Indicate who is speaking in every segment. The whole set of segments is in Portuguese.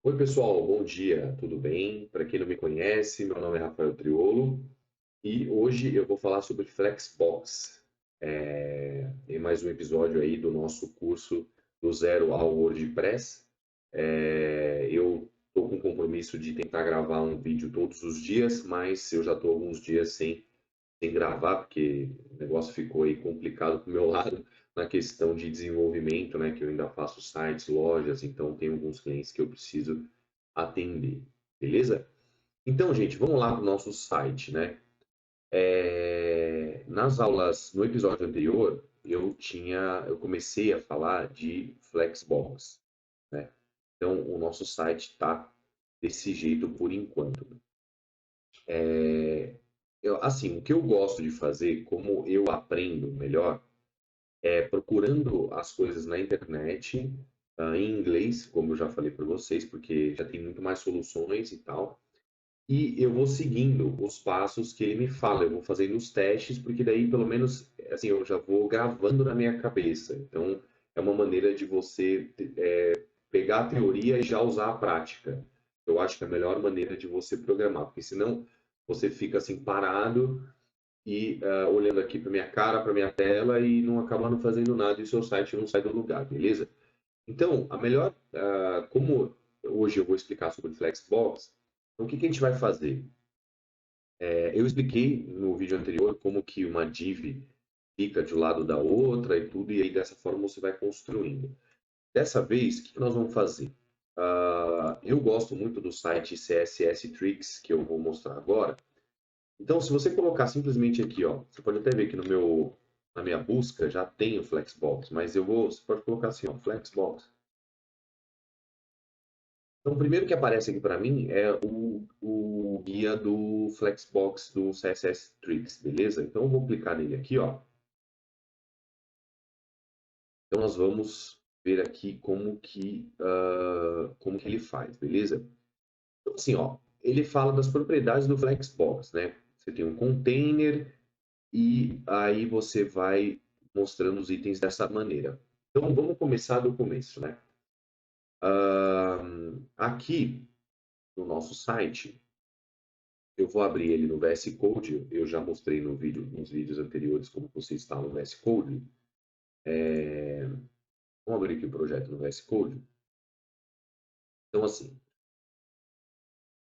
Speaker 1: Oi, pessoal, bom dia, tudo bem? Para quem não me conhece, meu nome é Rafael Triolo e hoje eu vou falar sobre Flexbox. Em mais um episódio aí do nosso curso do Zero ao WordPress. Eu estou com o compromisso de tentar gravar um vídeo todos os dias, mas eu já estou alguns dias sem gravar, porque o negócio ficou aí complicado para o meu lado na questão de desenvolvimento, né? Que eu ainda faço sites, lojas, então tem alguns clientes que eu preciso atender, beleza? Então, gente, vamos lá para o nosso site, né? Nas aulas, no episódio anterior, eu comecei a falar de Flexbox, né? Então, o nosso site está desse jeito por enquanto. Assim, o que eu gosto de fazer, como eu aprendo melhor, é procurando as coisas na internet, em inglês, como eu já falei para vocês, porque já tem muito mais soluções e tal. E eu vou seguindo os passos que ele me fala, eu vou fazendo os testes, porque daí pelo menos assim eu já vou gravando na minha cabeça. Então é uma maneira de você pegar a teoria e já usar a prática. Eu acho que é a melhor maneira de você programar, porque senão você fica assim parado e olhando aqui para minha cara, para minha tela e não acaba não fazendo nada e o seu site não sai do lugar, beleza? Então, a melhor, como hoje eu vou explicar sobre o Flexbox, então, o que que a gente vai fazer? Eu expliquei no vídeo anterior como que uma div fica de um lado da outra e tudo, e aí dessa forma você vai construindo. Dessa vez, o que nós vamos fazer? Eu gosto muito do site CSS Tricks, que eu vou mostrar agora. Então, se você colocar simplesmente aqui, ó, você pode até ver que na minha busca já tem o Flexbox, mas você pode colocar assim, ó, Flexbox. Então, o primeiro que aparece aqui para mim é o guia do Flexbox do CSS Tricks, beleza? Então, eu vou clicar nele aqui, ó. Então, nós vamos ver aqui como que ele faz, beleza? Então, assim, ó, ele fala das propriedades do Flexbox, né? Você tem um container e aí você vai mostrando os itens dessa maneira. Então, vamos começar do começo, né? Aqui no nosso site, eu vou abrir ele no VS Code. Eu já mostrei nos vídeos anteriores como você instala no VS Code. Vamos abrir aqui o projeto no VS Code. Então, assim,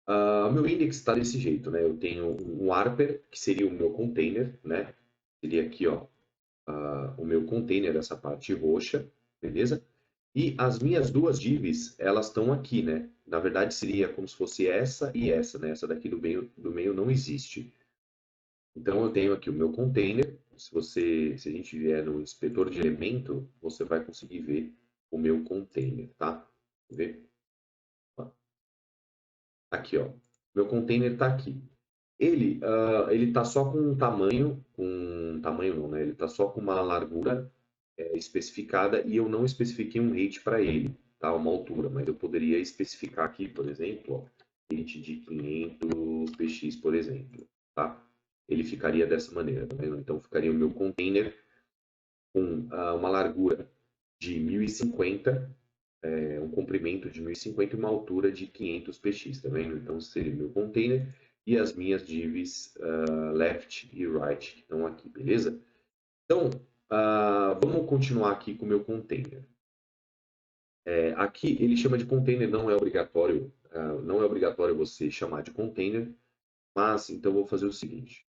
Speaker 1: o meu index está desse jeito, né? Eu tenho um Warper, que seria o meu container, né? Seria aqui, ó, o meu container, essa parte roxa, beleza? E as minhas duas divs, elas estão aqui, né? Na verdade, seria como se fosse essa e essa, né? Essa daqui do meio não existe. Então, eu tenho aqui o meu container. Se a gente vier no inspetor de elemento, você vai conseguir ver o meu container, tá? Quer ver? Aqui, ó. Meu container está aqui. Ele está só com um tamanho não, né? Ele está só com uma largura especificada e eu não especifiquei um rate para ele, tá? Uma altura, mas eu poderia especificar aqui, por exemplo, ó, rate de 500 px, por exemplo, tá? Ele ficaria dessa maneira, tá vendo? Então ficaria o meu container com uma largura de 1050, um comprimento de 1050 e uma altura de 500 px, tá vendo? Então seria o meu container e as minhas divs left e right que estão aqui, beleza? Então, vamos continuar aqui com o meu container. Aqui ele chama de container, não é obrigatório você chamar de container, mas então eu vou fazer o seguinte.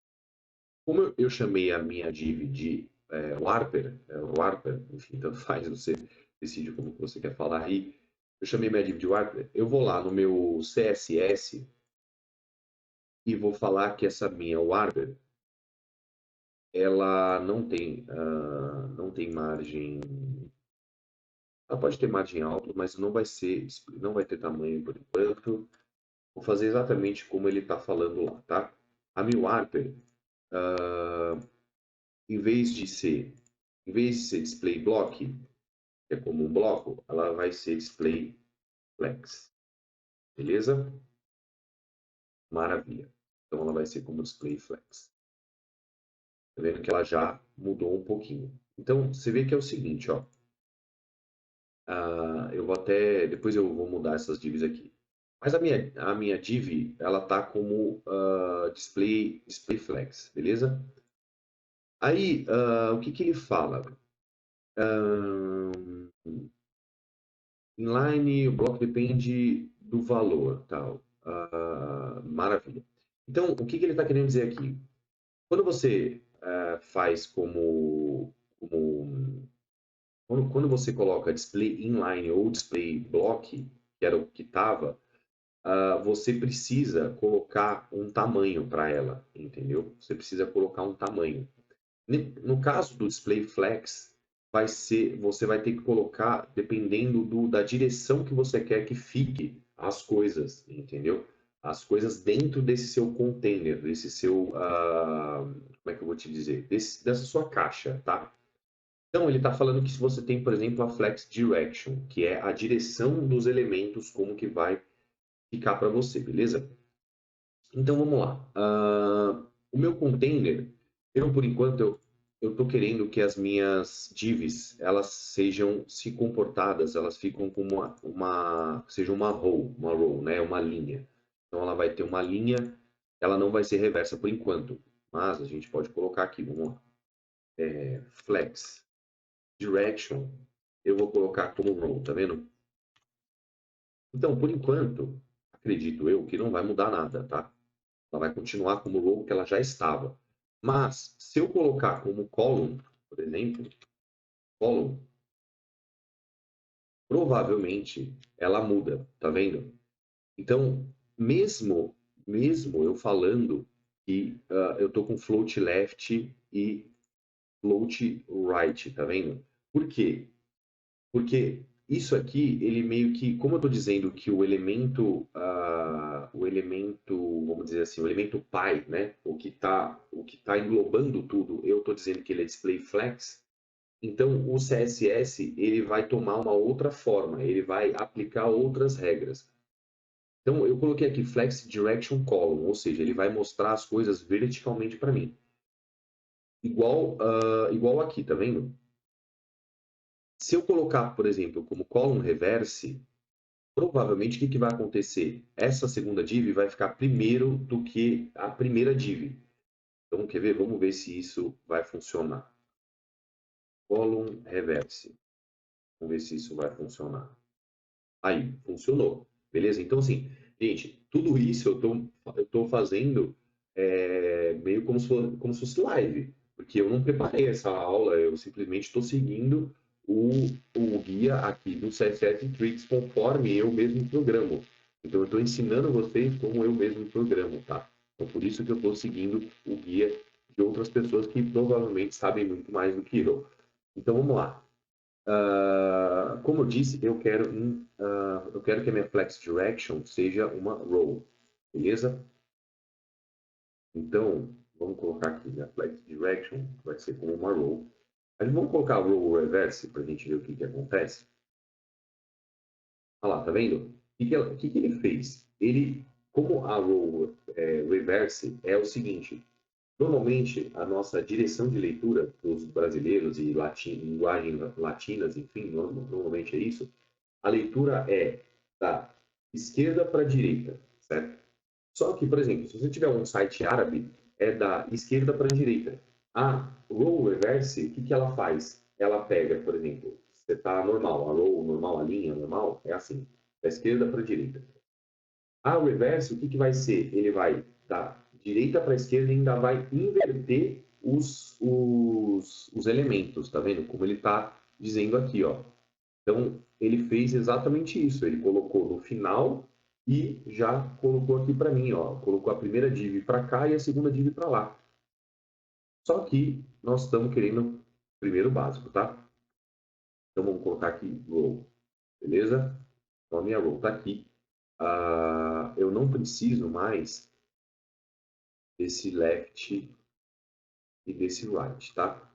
Speaker 1: Como eu chamei a minha div de Warper, enfim, tanto faz, você decide como que você quer falar aí. Eu chamei minha div de Warper, eu vou lá no meu CSS e vou falar que essa minha Warper, ela não tem margem. Ela pode ter margem alta, mas não vai ter tamanho por enquanto. Vou fazer exatamente como ele está falando lá, tá? A minha Warper, em vez de ser, display block, que é como um bloco, ela vai ser display flex. Beleza? Maravilha. Então ela vai ser como display flex. Tá vendo que ela já mudou um pouquinho. Então você vê que é o seguinte, ó. Eu vou até. Depois eu vou mudar essas divs aqui. Mas a minha div, ela tá como display flex, beleza? Aí, o que que ele fala? Ahn, Inline, o bloco depende do valor, tal. Maravilha. Então, o que que ele está querendo dizer aqui? Quando você faz quando você coloca display inline ou display block, que era o que estava, você precisa colocar um tamanho para ela, entendeu? Você precisa colocar um tamanho. No caso do display flex, você vai ter que colocar dependendo da direção que você quer que fique as coisas, entendeu? As coisas dentro desse seu container, desse seu, como é que eu vou te dizer? Dessa sua caixa, tá? Então, ele está falando que se você tem, por exemplo, a Flex Direction, que é a direção dos elementos, como que vai ficar para você, beleza? Então, vamos lá. O meu container, por enquanto, eu estou querendo que as minhas divs, elas sejam, se comportadas, elas ficam como seja uma row, né? Uma linha. Então, ela vai ter uma linha, ela não vai ser reversa por enquanto, mas a gente pode colocar aqui, vamos lá. Flex. Direction, eu vou colocar como row, tá vendo? Então, por enquanto, acredito eu que não vai mudar nada, tá? Ela vai continuar como row que ela já estava. Mas, se eu colocar como column, por exemplo, column, provavelmente ela muda, tá vendo? Então, mesmo eu falando que eu tô com float left e float right, tá vendo? Por quê? Porque isso aqui, ele meio que, como eu estou dizendo que o elemento, vamos dizer assim, o elemento pai, né, o que tá englobando tudo, eu estou dizendo que ele é display flex, então o CSS, ele vai tomar uma outra forma, ele vai aplicar outras regras. Então eu coloquei aqui flex direction column, ou seja, ele vai mostrar as coisas verticalmente para mim. Igual aqui, tá vendo? Se eu colocar, por exemplo, como column reverse, provavelmente o que que vai acontecer? Essa segunda div vai ficar primeiro do que a primeira div. Então, quer ver? Vamos ver se isso vai funcionar. Column reverse. Vamos ver se isso vai funcionar. Aí, funcionou. Beleza? Então, assim, gente, tudo isso eu tô fazendo meio como se fosse live. Porque eu não preparei essa aula, eu simplesmente estou seguindo o, o guia aqui do CSS Tricks conforme eu mesmo programo. Então, eu estou ensinando vocês como eu mesmo programo, tá? Então, por isso que eu estou seguindo o guia de outras pessoas que provavelmente sabem muito mais do que eu. Então, vamos lá. Como eu disse, eu quero que a minha Flex Direction seja uma row, beleza? Então, vamos colocar aqui minha Flex Direction, vai ser como uma row. Aí vamos colocar a row reverse para a gente ver o que que acontece. Olha lá, tá vendo? O que que ele fez? Como a row reverse é o seguinte, normalmente a nossa direção de leitura dos brasileiros e linguagens latinas, enfim, normalmente é isso. A leitura é da esquerda para a direita, certo? Só que, por exemplo, se você tiver um site árabe, é da esquerda para a direita. A row reverse, o que que ela faz? Ela pega, por exemplo, você está normal, a row normal, a linha normal, é assim, da esquerda para a direita. A reverse, o que que vai ser? Ele vai da direita para a esquerda e ainda vai inverter os elementos, tá vendo? Como ele está dizendo aqui, ó. Então, ele fez exatamente isso. Ele colocou no final e já colocou aqui para mim, ó. Colocou a primeira div para cá e a segunda div para lá. Só que nós estamos querendo primeiro o básico, tá? Então, vamos colocar aqui row, beleza? Então, a minha row está aqui. Eu não preciso mais desse left e desse right, tá?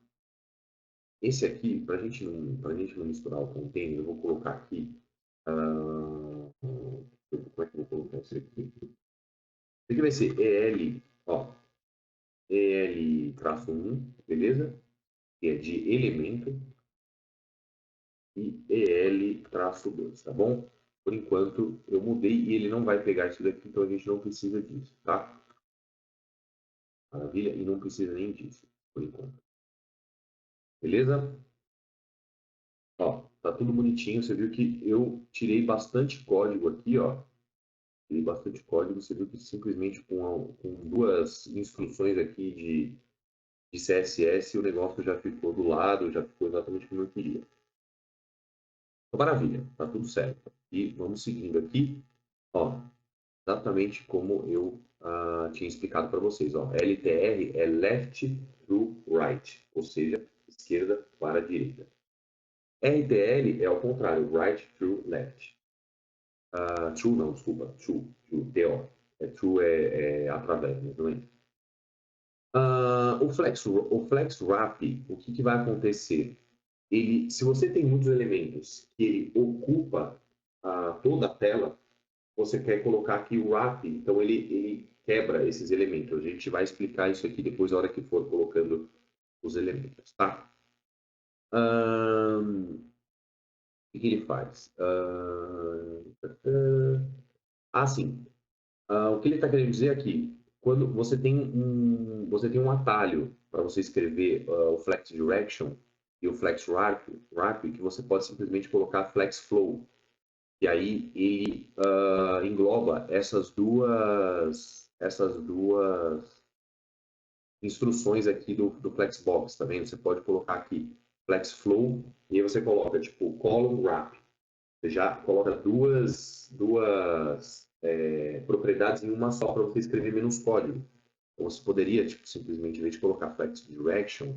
Speaker 1: Esse aqui, para gente não misturar o container, eu vou colocar aqui. Como é que eu vou colocar isso aqui? Isso aqui vai ser EL, ó, EL-1, beleza? Que é de elemento, e EL-2, tá bom? por enquanto, eu mudei e ele não vai pegar isso daqui, então a gente não precisa disso, tá? Maravilha? E não precisa nem disso, por enquanto. Beleza? Ó, tá tudo bonitinho. Você viu que eu tirei bastante código aqui, ó. Tirei bastante código. Você viu que simplesmente com duas instruções aqui de CSS o negócio já ficou do lado, já ficou exatamente como eu queria. Então, maravilha, tá tudo certo. E vamos seguindo aqui, ó, exatamente como eu tinha explicado para vocês, ó. LTR é left to right, ou seja, esquerda para direita. RTL é ao contrário, right to left. True não, desculpa, TO. True é através, né, também. O flex wrap, o que vai acontecer? Ele, se você tem muitos elementos que ele ocupa toda a tela, você quer colocar aqui o wrap, então ele quebra esses elementos. A gente vai explicar isso aqui depois, na hora que for colocando os elementos, tá? O que ele faz? Sim. O que ele está querendo dizer aqui, quando você tem um atalho para você escrever o flex direction e o flex wrap, que você pode simplesmente colocar flex flow. E aí ele engloba essas duas instruções aqui do Flexbox, tá vendo? Você pode colocar aqui Flex Flow e aí você coloca tipo Column Wrap. Você já coloca duas propriedades em uma só para você escrever menos código. Então você poderia tipo, simplesmente, em vez de colocar Flex Direction,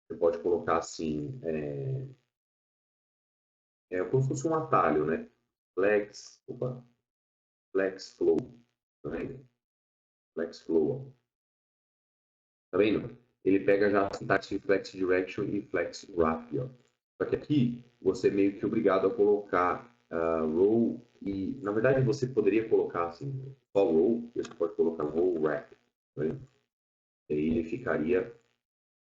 Speaker 1: você pode colocar assim, como se fosse um atalho, né? Flex Flow, tá vendo? Flex Flow, ó. Tá vendo? Ele pega já a sintaxe de Flex Direction e Flex Wrap, ó. Só que aqui você é meio que obrigado a colocar row e, na verdade, você poderia colocar assim, só row, e você pode colocar row wrap, tá vendo? E aí ele ficaria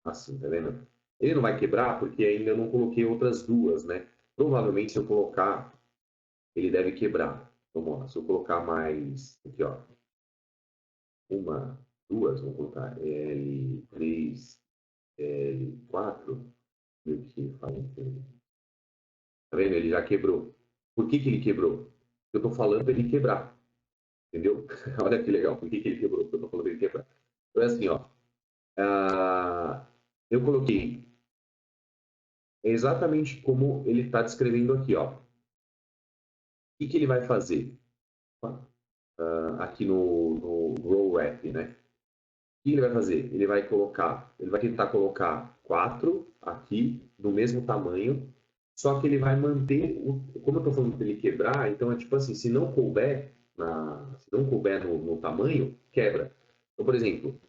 Speaker 1: assim, tá vendo? Ele não vai quebrar porque ainda eu não coloquei outras duas, né? Provavelmente se eu colocar, ele deve quebrar. Vamos lá, se eu colocar mais, aqui ó, uma, duas, vamos colocar L3, L4, meio que faz. Tá vendo? Ele já quebrou. Por que ele quebrou? Eu tô falando para ele quebrar. Entendeu? Olha que legal. Por que ele quebrou? Eu tô falando para ele quebrar. Então é assim, ó. Eu coloquei exatamente como ele está descrevendo aqui, ó. O que ele vai fazer? Aqui no row wrap, né? O que ele vai fazer? Ele vai tentar colocar 4 aqui do mesmo tamanho, só que ele vai manter, como eu estou falando para ele quebrar, então é tipo assim, se não couber, no tamanho, quebra. Então, por exemplo,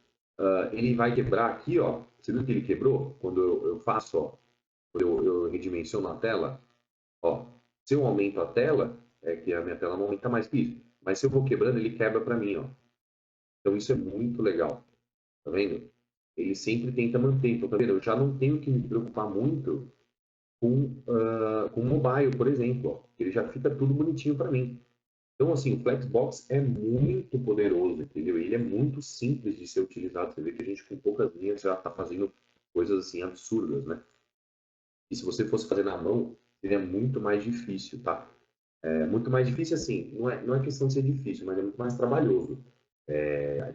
Speaker 1: ele vai quebrar aqui, ó, você viu que ele quebrou? Quando eu faço, ó, quando eu redimensiono a tela, ó, se eu aumento a tela, é que a minha tela não aumenta mais que isso, mas se eu vou quebrando, ele quebra para mim, ó. Então isso é muito legal. Tá vendo? Ele sempre tenta manter. Então, tá vendo? Eu já não tenho que me preocupar muito com o mobile, por exemplo. Ó. Ele já fica tudo bonitinho para mim. Então, assim, o Flexbox é muito poderoso, entendeu? Ele é muito simples de ser utilizado. Você vê que a gente, com poucas linhas, já está fazendo coisas assim absurdas, né? E se você fosse fazer na mão, seria muito mais difícil, tá? É muito mais difícil, assim, não é questão de ser difícil, mas é muito mais trabalhoso.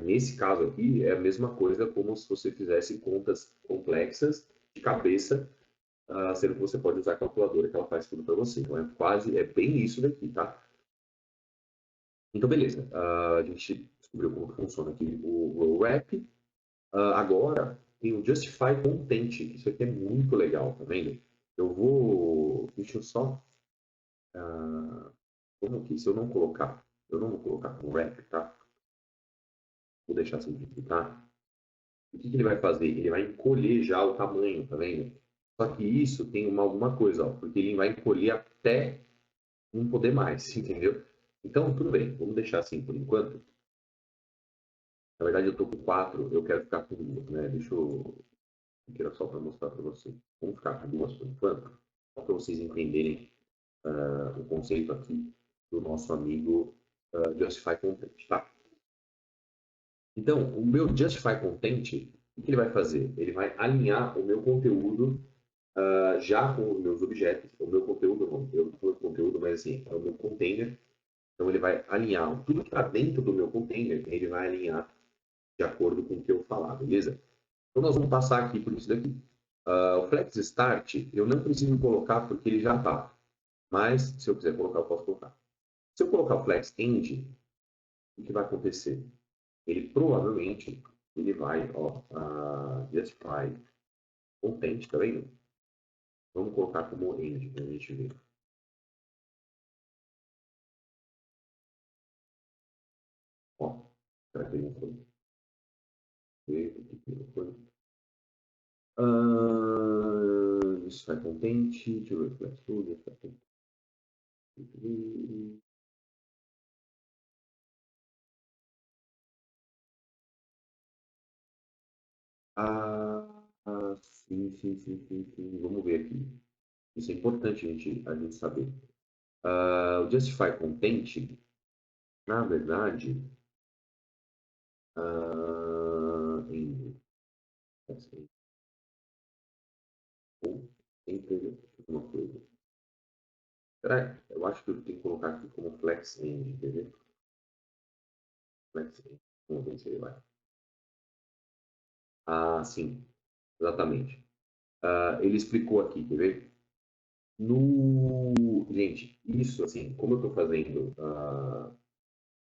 Speaker 1: Nesse caso aqui, é a mesma coisa como se você fizesse contas complexas de cabeça, sendo que você pode usar a calculadora que ela faz tudo para você. Então, é bem isso daqui, tá? Então, beleza. A gente descobriu como funciona aqui o row wrap. Agora, tem o justify content. Isso aqui é muito legal, tá vendo? Deixa eu só... como que, se eu não colocar... Eu não vou colocar como wrap, tá? Vou deixar simplificar. O que ele vai fazer? Ele vai encolher já o tamanho, tá vendo? Só que isso tem alguma coisa, ó, porque ele vai encolher até não poder mais, entendeu? Então, tudo bem, vamos deixar assim por enquanto. Na verdade, eu tô com 4, eu quero ficar com 2, né? Deixa eu. Era só para mostrar para vocês. Vamos ficar com 2 por enquanto, só para vocês entenderem o conceito aqui. do nosso amigo Justify Content, tá? Então, o meu Justify Content, o que ele vai fazer? Ele vai alinhar o meu conteúdo já com os meus objetos. O meu conteúdo, não, eu não falo conteúdo, mas assim, é o meu container. Então, ele vai alinhar tudo que está dentro do meu container, ele vai alinhar de acordo com o que eu falar, beleza? Então, nós vamos passar aqui por isso daqui. O Flex Start, eu não preciso colocar porque ele já está. Mas, se eu quiser colocar, eu posso colocar. Se eu colocar o Flex End, o que vai acontecer? Ele provavelmente ele vai, ó, Justify Content, tá vendo? Vamos colocar como End, para a gente ver. Ó, será que ele não foi? Justify Content, deixa eu ver, Flex Tool, Justify Content. Sim, sim, sim, sim, sim. Vamos ver aqui. Isso é importante a gente saber. O Justify Content, na verdade, em, assim, ou entre uma coisa. Será? Eu acho que eu tenho que colocar aqui como Flex End, quer ver? Flex End. Vamos ver se ele vai. Sim, exatamente. Ele explicou aqui, quer ver? Gente, isso assim, como eu estou fazendo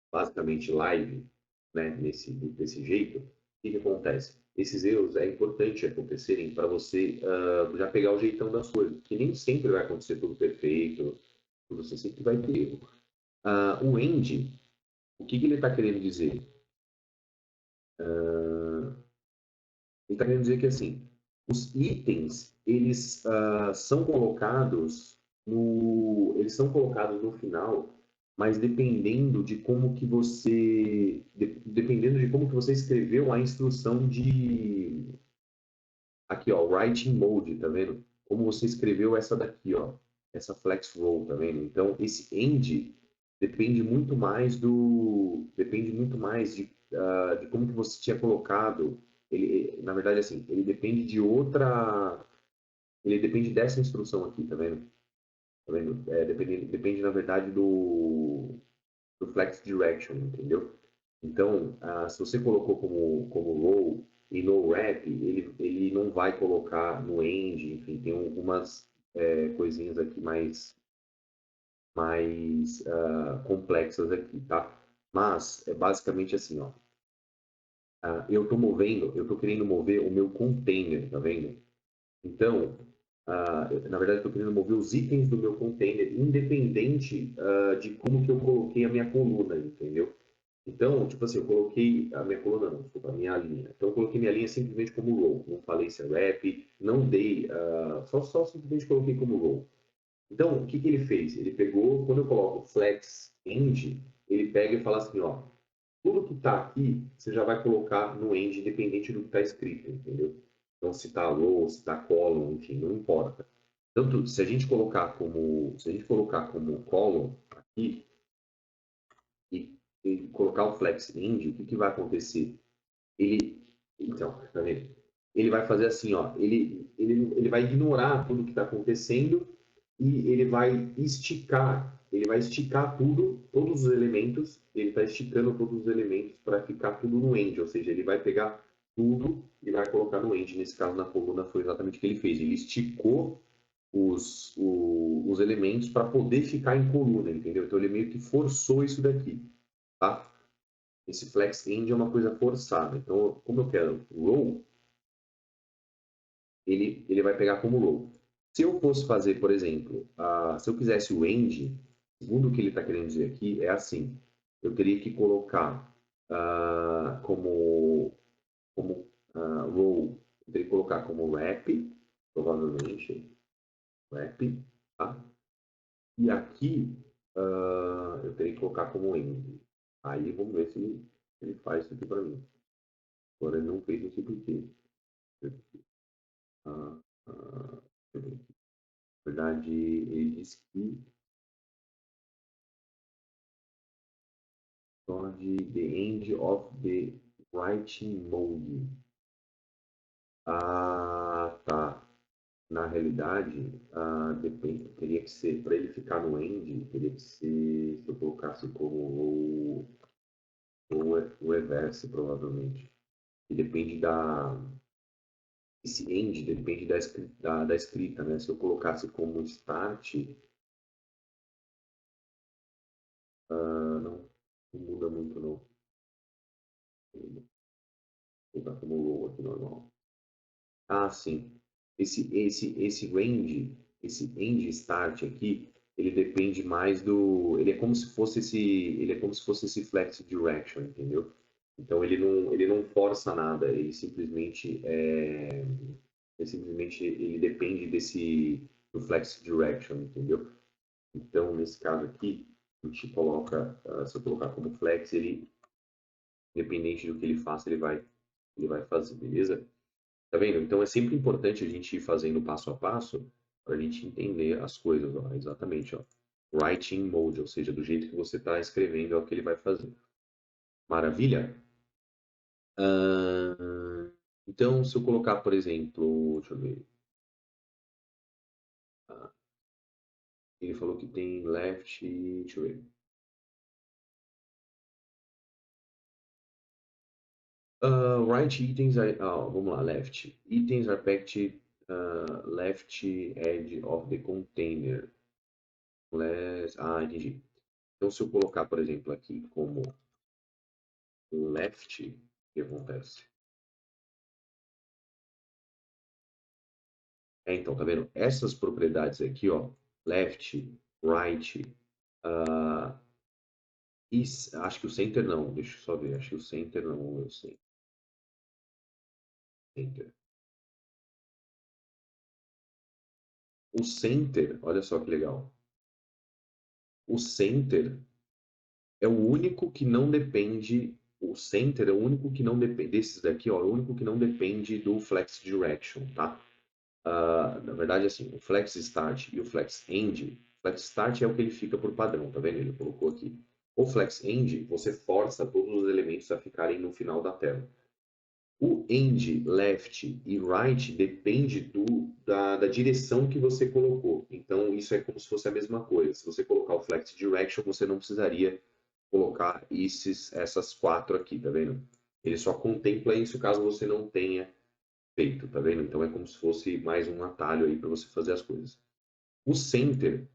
Speaker 1: basicamente live, né, desse jeito, o que, que acontece? Esses erros é importante acontecerem para você já pegar o jeitão das coisas, que nem sempre vai acontecer tudo perfeito, você sempre vai ter erro. O end, o que, que ele está querendo dizer? Ele está querendo dizer que assim, os itens eles são colocados no final, mas dependendo de como que você escreveu a instrução de aqui, ó, writing mode, tá vendo? Como você escreveu essa daqui, ó, essa flex row, tá vendo? Então esse end depende muito mais de como que você tinha colocado. Ele, na verdade, assim, ele depende dessa instrução aqui, tá vendo? Tá vendo? Depende, na verdade, do flex direction, entendeu? Então, se você colocou como row e no wrap, ele não vai colocar no end, enfim, tem algumas coisinhas aqui mais complexas aqui, tá? Mas é basicamente assim, ó. Eu estou querendo mover o meu container, tá vendo? Então, na verdade, estou querendo mover os itens do meu container, independente de como que eu coloquei a minha coluna, entendeu? Então, tipo assim, eu coloquei a minha coluna, não, desculpa, a minha linha. Então, eu coloquei minha linha simplesmente como row. Não falei se é wrap, não dei, só simplesmente coloquei como row. Então, o que que ele fez? Ele pegou, quando eu coloco flex end, ele pega e fala assim, ó, tudo que está aqui, você já vai colocar no end, independente do que está escrito, entendeu? Então, se está row, se está column, enfim, não importa. Tanto, se a gente colocar como column aqui e colocar o flex end, o que que vai acontecer? Ele, então, tá vendo? Ele vai fazer assim, ó, ele vai ignorar tudo que está acontecendo e ele vai esticar tudo, todos os elementos, ele está esticando todos os elementos para ficar tudo no end, ou seja, ele vai pegar tudo e vai colocar no end. Nesse caso, na coluna, foi exatamente o que ele fez. Ele esticou os elementos para poder ficar em coluna, entendeu? Então, ele meio que forçou isso daqui, tá? Esse flex end é uma coisa forçada. Então, como eu quero row, ele vai pegar como row. Se eu fosse fazer, por exemplo, se eu quisesse o end, segundo o que ele está querendo dizer aqui, é assim: eu teria que colocar como row, eu teria que colocar como wrap, provavelmente, wrap, tá? E aqui eu teria que colocar como end. Aí vamos ver se ele faz isso aqui para mim. Agora ele não fez, não sei por quê. Ah, ah, na verdade, ele disse que Toward the end of the writing mode. Ah, tá. Na realidade, depende, teria que ser, para ele ficar no end, teria que ser, se eu colocasse como o reverse, provavelmente. E depende esse end depende da escrita, né? Se eu colocasse como start, não, não muda muito, não. Vou colocar como low aqui normal. Ah, sim. Esse range, esse end start aqui, ele depende mais do, ele é como se fosse esse flex direction, entendeu? Então ele não força nada, ele simplesmente ele depende desse do flex direction, entendeu? Então nesse caso aqui, a gente coloca, se eu colocar como flex, ele independente do que ele faça, ele vai fazer, beleza? Tá vendo? Então é sempre importante a gente ir fazendo passo a passo para a gente entender as coisas, ó. Exatamente, ó. Writing mode, ou seja, do jeito que você está escrevendo é o que ele vai fazer. Maravilha? Ah, então, se eu colocar, por exemplo, deixa eu ver. Ah, ele falou que tem left, deixa eu ver. Right items are, vamos lá, left. Items are packed left edge of the container. Entendi. Então, se eu colocar, por exemplo, aqui como left, o que acontece? Então, tá vendo? Essas propriedades aqui, ó, left, right, uh, acho que o center não, deixa eu só ver, acho que o center não, eu sei. Center. O center, olha só que legal. O center é o único que não depende, o center é o único que não depende, desses daqui, ó, é o único que não depende do flex direction, tá? Na verdade, assim, o Flex Start e o Flex End, Flex Start é o que ele fica por padrão, tá vendo? Ele colocou aqui. O Flex End, você força todos os elementos a ficarem no final da tela. O End, Left e Right depende da direção que você colocou. Então, isso é como se fosse a mesma coisa. Se você colocar o Flex Direction, você não precisaria colocar essas quatro aqui, tá vendo? Ele só contempla isso caso você não tenha feito, tá vendo? Então é como se fosse mais um atalho aí para você fazer as coisas. O center,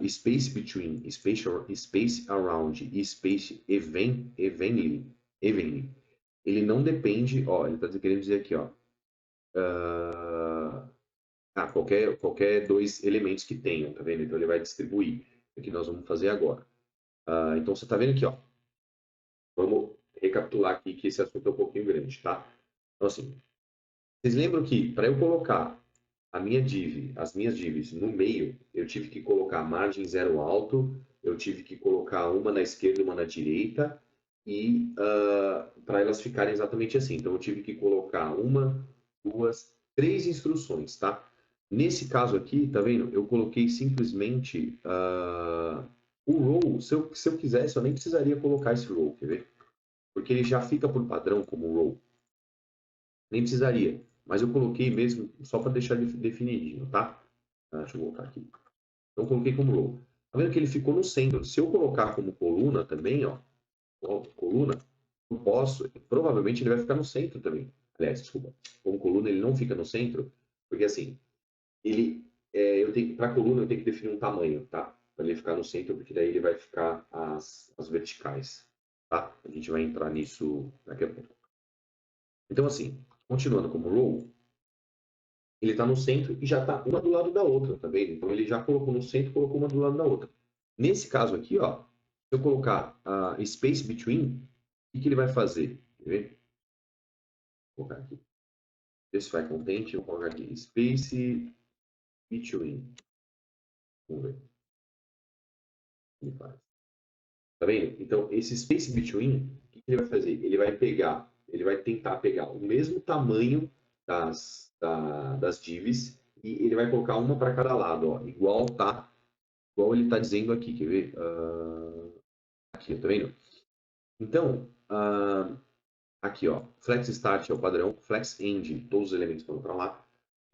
Speaker 1: space between, space around e space evenly, ele não depende, ó, ele está querendo dizer aqui, ó, qualquer dois elementos que tenham, tá vendo? Então ele vai distribuir. É o que nós vamos fazer agora. Então você tá vendo aqui, ó. Vamos recapitular aqui que esse assunto é um pouquinho grande, tá? Então assim, vocês lembram que para eu colocar as minhas divs no meio, eu tive que colocar margem zero alto, eu tive que colocar uma na esquerda e uma na direita, e para elas ficarem exatamente assim. Então eu tive que colocar uma, duas, três instruções, tá? Nesse caso aqui, tá vendo? Eu coloquei simplesmente o row. Se eu quisesse, eu nem precisaria colocar esse row, quer ver? Porque ele já fica por padrão como row. Nem precisaria. Mas eu coloquei mesmo só para deixar definidinho, tá? Deixa eu voltar aqui. Então, eu coloquei como row. Tá vendo que ele ficou no centro? Se eu colocar como coluna também, ó, coluna, eu posso, provavelmente ele vai ficar no centro também. Aliás, desculpa, como coluna ele não fica no centro, porque assim, para coluna eu tenho que definir um tamanho, tá? Para ele ficar no centro, porque daí ele vai ficar as verticais, tá? A gente vai entrar nisso daqui a pouco. Então, assim, continuando como row, ele está no centro e já está uma do lado da outra, tá vendo? Então ele já colocou no centro, colocou uma do lado da outra. Nesse caso aqui, ó, se eu colocar a space between, o que ele vai fazer? Quer ver? Vou colocar aqui. Specify content, eu vou colocar aqui space between. Vamos ver o que ele faz. Tá vendo? Então, esse space between, o que ele vai fazer? Ele vai tentar pegar o mesmo tamanho das divs e ele vai colocar uma para cada lado, ó, igual ele está dizendo aqui, quer ver? Aqui, tá vendo? Então, aqui, ó, Flex Start é o padrão, Flex End, todos os elementos estão para lá.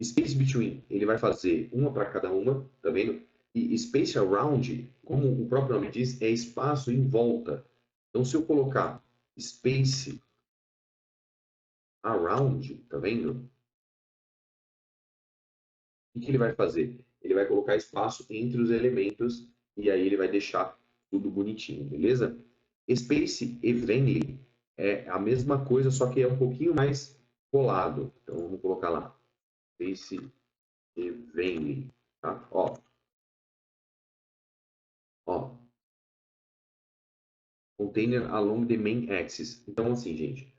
Speaker 1: Space Between, ele vai fazer uma para cada uma, tá vendo? E Space Around, como o próprio nome diz, é espaço em volta. Então, se eu colocar Space Around, tá vendo? O que ele vai fazer? Ele vai colocar espaço entre os elementos e aí ele vai deixar tudo bonitinho, beleza? Space Evenly é a mesma coisa, só que é um pouquinho mais colado. Então vamos colocar lá. Space Evenly, tá? Ó, container along the main axis. Então assim, gente,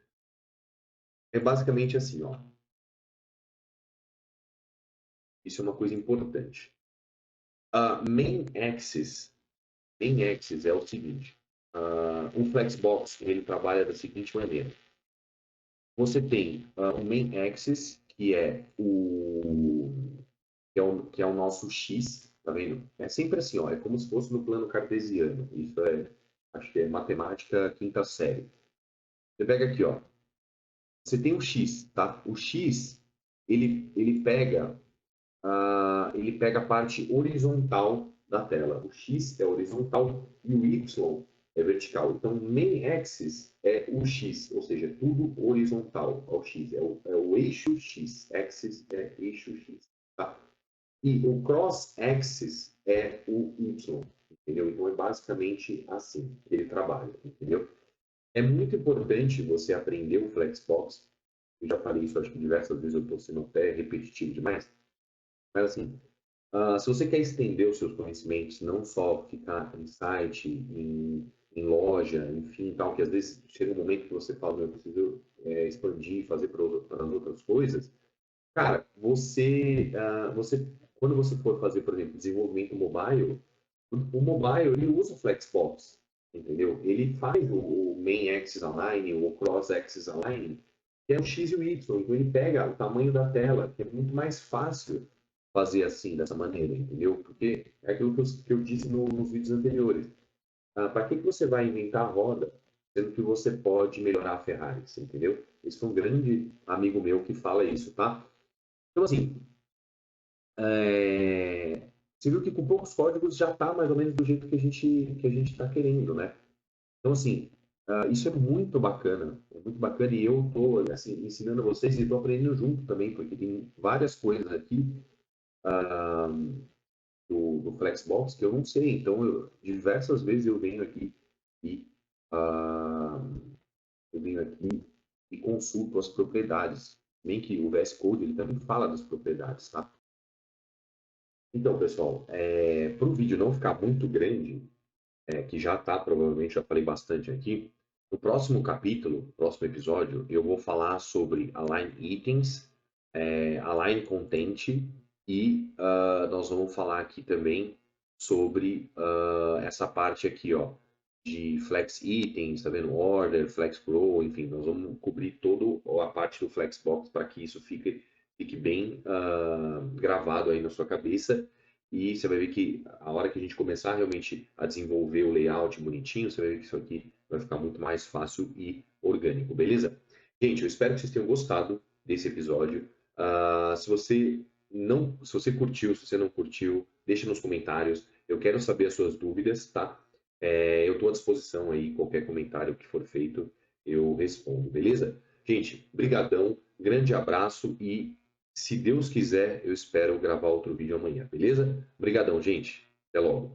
Speaker 1: é basicamente assim, ó. Isso é uma coisa importante. A main axis é o seguinte. Um Flexbox ele trabalha da seguinte maneira. Você tem o main axis, que é o nosso X, tá vendo? É sempre assim, ó, é como se fosse no plano cartesiano. Isso acho que é matemática quinta série. Você pega aqui, ó, você tem o X, tá? O X, ele pega a parte horizontal da tela. O X é horizontal e o Y é vertical. Então, main axis é o X, ou seja, tudo horizontal ao X. É o eixo X. Axis é eixo X. Tá? E o cross axis é o Y. Entendeu? Então, é basicamente assim que ele trabalha. Entendeu? É muito importante você aprender o Flexbox. Eu já falei isso, acho que diversas vezes eu estou sendo até repetitivo demais. Mas assim, se você quer estender os seus conhecimentos, não só ficar em site, em loja, enfim, tal, que às vezes chega um momento que você fala, eu preciso expandir, fazer para as outras coisas. Cara, quando você for fazer, por exemplo, desenvolvimento mobile, o mobile ele usa Flexbox, entendeu? Ele faz o main axis align, o cross axis align, que é o X e o Y. Então ele pega o tamanho da tela, que é muito mais fácil fazer assim, dessa maneira, entendeu? Porque é aquilo que eu disse nos vídeos anteriores. Para que você vai inventar a roda, sendo que você pode melhorar a Ferrari, entendeu? Esse foi um grande amigo meu que fala isso, tá? Então, assim, você viu que com poucos códigos já está mais ou menos do jeito que a gente está querendo, né? Então, assim, isso é muito bacana e eu estou assim, ensinando vocês e estou aprendendo junto também, porque tem várias coisas aqui do Flexbox que eu não sei. Então, diversas vezes e ah, eu venho aqui e consulto as propriedades. Bem que o VS Code ele também fala das propriedades, tá? Então, pessoal, para o vídeo não ficar muito grande, que já está, provavelmente já falei bastante aqui, no próximo capítulo, próximo episódio, eu vou falar sobre Align Items, Align Content e nós vamos falar aqui também sobre essa parte aqui, ó, de Flex Items, tá vendo? Order, Flex Grow, enfim, nós vamos cobrir toda a parte do Flexbox para que isso fique bem gravado aí na sua cabeça. E você vai ver que a hora que a gente começar realmente a desenvolver o layout bonitinho, você vai ver que isso aqui vai ficar muito mais fácil e orgânico, beleza? Gente, eu espero que vocês tenham gostado desse episódio. Se você curtiu, se você não curtiu, deixa nos comentários. Eu quero saber as suas dúvidas, tá? Eu estou à disposição aí, qualquer comentário que for feito, eu respondo, beleza? Gente, brigadão, grande abraço e, se Deus quiser, eu espero gravar outro vídeo amanhã, beleza? Brigadão, gente. Até logo.